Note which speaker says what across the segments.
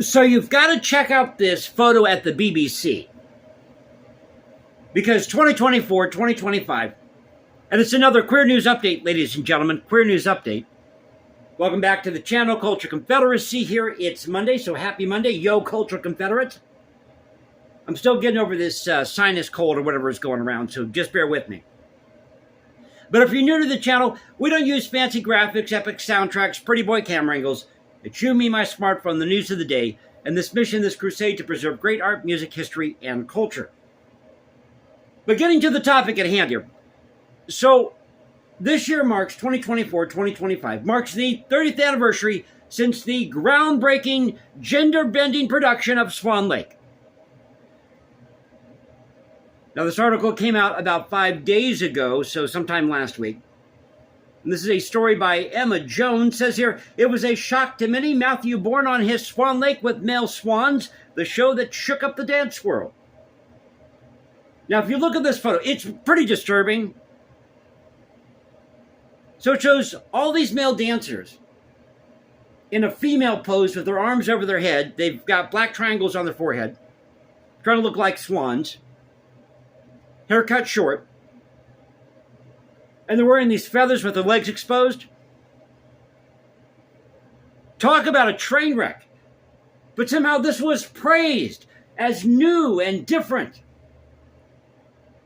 Speaker 1: So you've got to check out this photo at the BBC. Because 2024, 2025, and it's another Queer News Update, ladies and gentlemen, Queer News Update. Welcome back to the channel, Culture Confederacy here. It's Monday, so happy Monday. Yo, Culture Confederates. I'm still getting over this sinus cold or whatever is going around, so just bear with me. But if you're new to the channel, we don't use fancy graphics, epic soundtracks, pretty boy camera angles. It's you, me, my smartphone, the news of the day, and this mission, this crusade to preserve great art, music, history, and culture. But getting to the topic at hand here. So, this year marks 2024-2025, marks the 30th anniversary since the groundbreaking, gender-bending production of Swan Lake. Now, this article came out about 5 days ago, so sometime last week. And this is a story by Emma Jones. Says here, it was a shock to many. Matthew Bourne on his Swan Lake with male swans, the show that shook up the dance world. Now, if you look at this photo, it's pretty disturbing. So it shows all these male dancers in a female pose with their arms over their head. They've got black triangles on their forehead, trying to look like swans. Hair cut short. And they're wearing these feathers with their legs exposed. Talk about a train wreck. But somehow this was praised as new and different.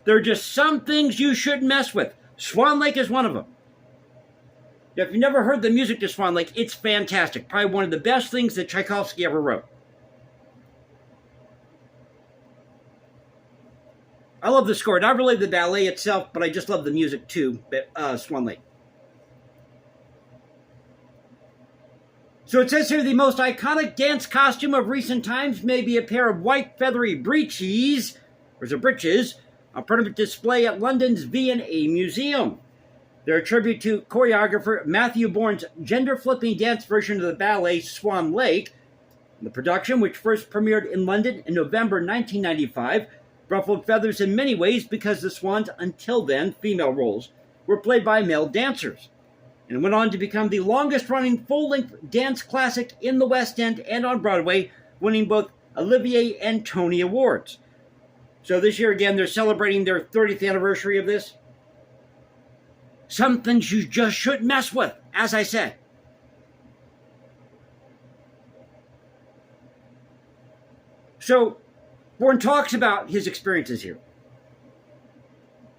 Speaker 1: There are just some things you shouldn't mess with. Swan Lake is one of them. Now, if you've never heard the music to Swan Lake, it's fantastic. Probably one of the best things that Tchaikovsky ever wrote. I love the score. Not really the ballet itself, but I just love the music too, Swan Lake. So it says here, the most iconic dance costume of recent times may be a pair of white feathery breeches, a permanent display at London's V&A Museum. They're a tribute to choreographer Matthew Bourne's gender-flipping dance version of the ballet Swan Lake. The production, which first premiered in London in November 1995, ruffled feathers in many ways because the swans, until then, female roles, were played by male dancers, and went on to become the longest-running full-length dance classic in the West End and on Broadway, winning both Olivier and Tony Awards. So this year, again, they're celebrating their 30th anniversary of this. Some things you just shouldn't mess with, as I said. So, Bourne talks about his experiences here.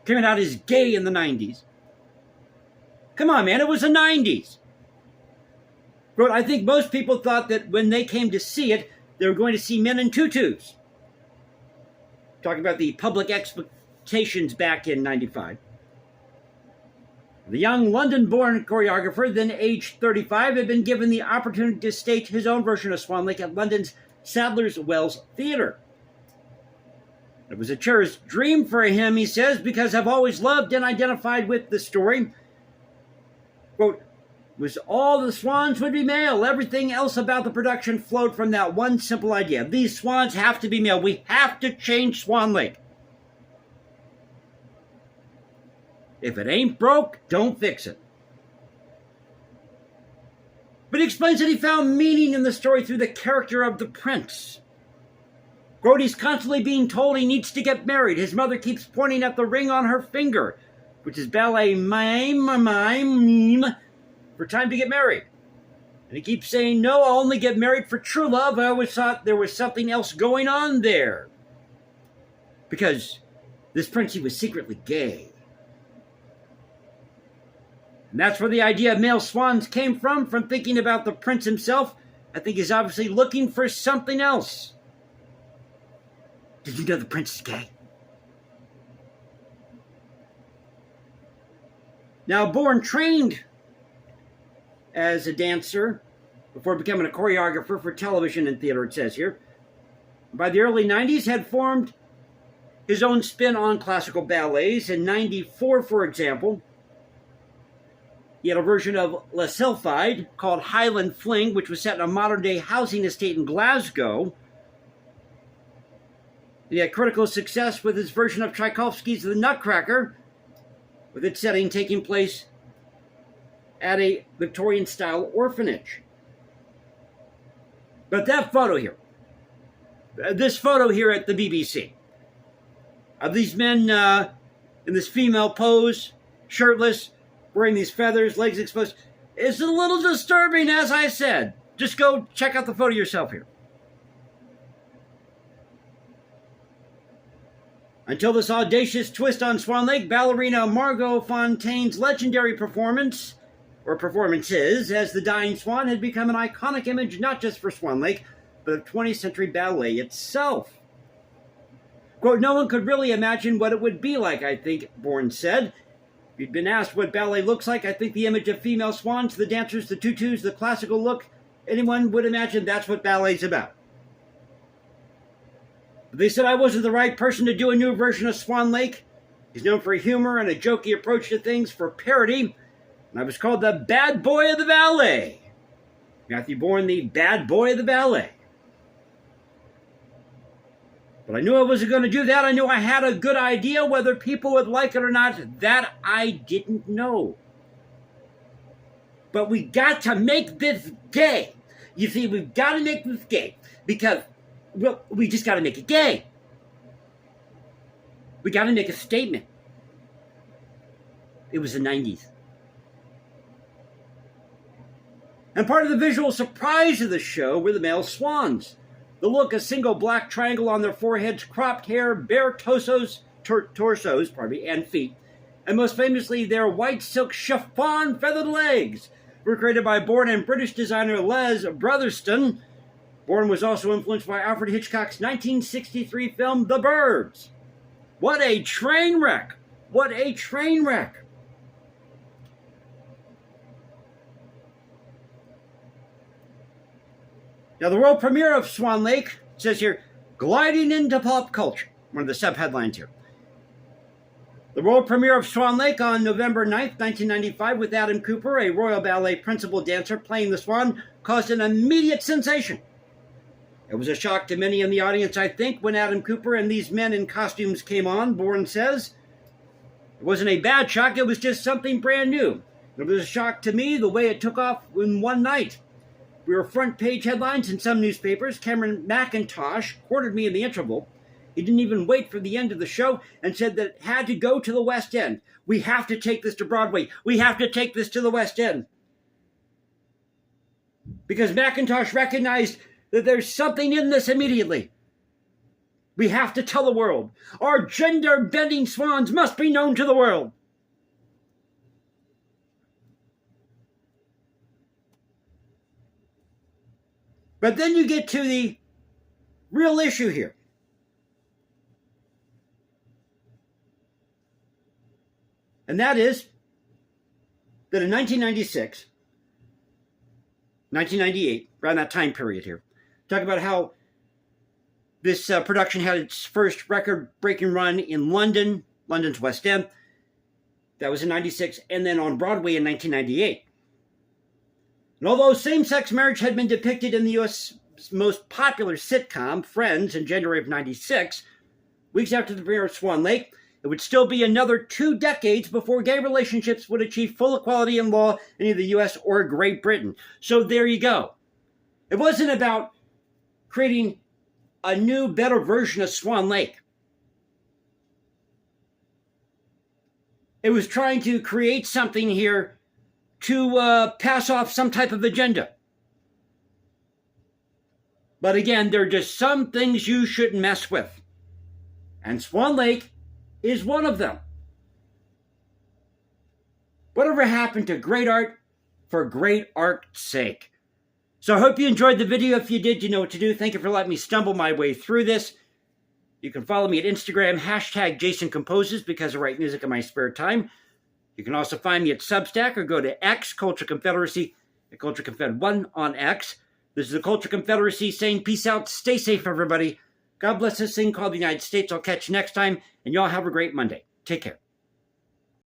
Speaker 1: Coming out as gay in the 90s. Come on, man, it was the 90s. But I think most people thought that when they came to see it, they were going to see men in tutus. Talking about the public expectations back in 95. The young London-born choreographer, then aged 35, had been given the opportunity to stage his own version of Swan Lake at London's Sadler's Wells Theatre. It was a cherished dream for him, he says, because I've always loved and identified with the story. Quote, was all the swans would be male. Everything else about the production flowed from that one simple idea. These swans have to be male. We have to change Swan Lake. If it ain't broke, don't fix it. But he explains that he found meaning in the story through the character of the prince. Quote, he's constantly being told he needs to get married. His mother keeps pointing at the ring on her finger, which is ballet mime, for time to get married. And he keeps saying, no, I'll only get married for true love. I always thought there was something else going on there. Because this prince, he was secretly gay. And that's where the idea of male swans came from thinking about the prince himself. I think he's obviously looking for something else. Did you know the prince is gay? Now, Bourne trained as a dancer before becoming a choreographer for television and theater, it says here. By the early 90s, had formed his own spin on classical ballets. In 94, for example, he had a version of La Sylphide called Highland Fling, which was set in a modern-day housing estate in Glasgow. He had critical success with his version of Tchaikovsky's The Nutcracker, with its setting taking place at a Victorian-style orphanage. But that photo here, this photo here at the BBC, of these men in this female pose, shirtless, wearing these feathers, legs exposed, is a little disturbing, as I said. Just go check out the photo yourself here. Until this audacious twist on Swan Lake, ballerina Margot Fontaine's legendary performance, or performances, as the Dying Swan had become an iconic image not just for Swan Lake, but of 20th century ballet itself. Quote, no one could really imagine what it would be like, I think, Bourne said. If you'd been asked what ballet looks like, I think the image of female swans, the dancers, the tutus, the classical look, anyone would imagine that's what ballet's about. They said I wasn't the right person to do a new version of Swan Lake. He's known for humor and a jokey approach to things, for parody. And I was called the bad boy of the ballet. Matthew Bourne, the bad boy of the ballet. But I knew I wasn't going to do that. I knew I had a good idea. Whether people would like it or not, that I didn't know. But we got to make this gay. You see, we've got to make this gay. Because, well, we just got to make it gay. We got to make a statement. It was the 90s. And part of the visual surprise of the show were the male swans. The look, a single black triangle on their foreheads, cropped hair, bare torsos, and feet, and most famously their white silk chiffon feathered legs, were created by Bourne and British designer Les Brotherston. Bourne was also influenced by Alfred Hitchcock's 1963 film The Birds. What a train wreck! What a train wreck! Now, the world premiere of Swan Lake, says here, gliding into pop culture. One of the sub-headlines here. The world premiere of Swan Lake on November 9th, 1995, with Adam Cooper, a Royal Ballet principal dancer, playing the Swan, caused an immediate sensation. It was a shock to many in the audience, I think, when Adam Cooper and these men in costumes came on, Bourne says. It wasn't a bad shock, it was just something brand new. It was a shock to me the way it took off in one night. We were front page headlines in some newspapers. Cameron McIntosh cornered me in the interval. He didn't even wait for the end of the show and said that it had to go to the West End. We have to take this to Broadway. We have to take this to the West End. Because McIntosh recognized that there's something in this immediately. We have to tell the world. Our gender-bending swans must be known to the world. But then you get to the real issue here. And that is that in 1996, 1998, around that time period here, talk about how this production had its first record-breaking run in London, London's West End. That was in 96, and then on Broadway in 1998. And although same-sex marriage had been depicted in the U.S.'s most popular sitcom, Friends, in January of 96, weeks after the premiere of Swan Lake, it would still be another 2 decades before gay relationships would achieve full equality in law in either the U.S. or Great Britain. So there you go. It wasn't about creating a new, better version of Swan Lake. It was trying to create something here to pass off some type of agenda. But again, there are just some things you shouldn't mess with. And Swan Lake is one of them. Whatever happened to great art for great art's sake? So I hope you enjoyed the video. If you did, you know what to do. Thank you for letting me stumble my way through this. You can follow me at Instagram, #JasonComposes, because I write music in my spare time. You can also find me at Substack or go to X, Culture Confederacy, at Culture Confed 1 on X. This is the Culture Confederacy saying peace out, stay safe, everybody. God bless this thing called the United States. I'll catch you next time, and y'all have a great Monday. Take care.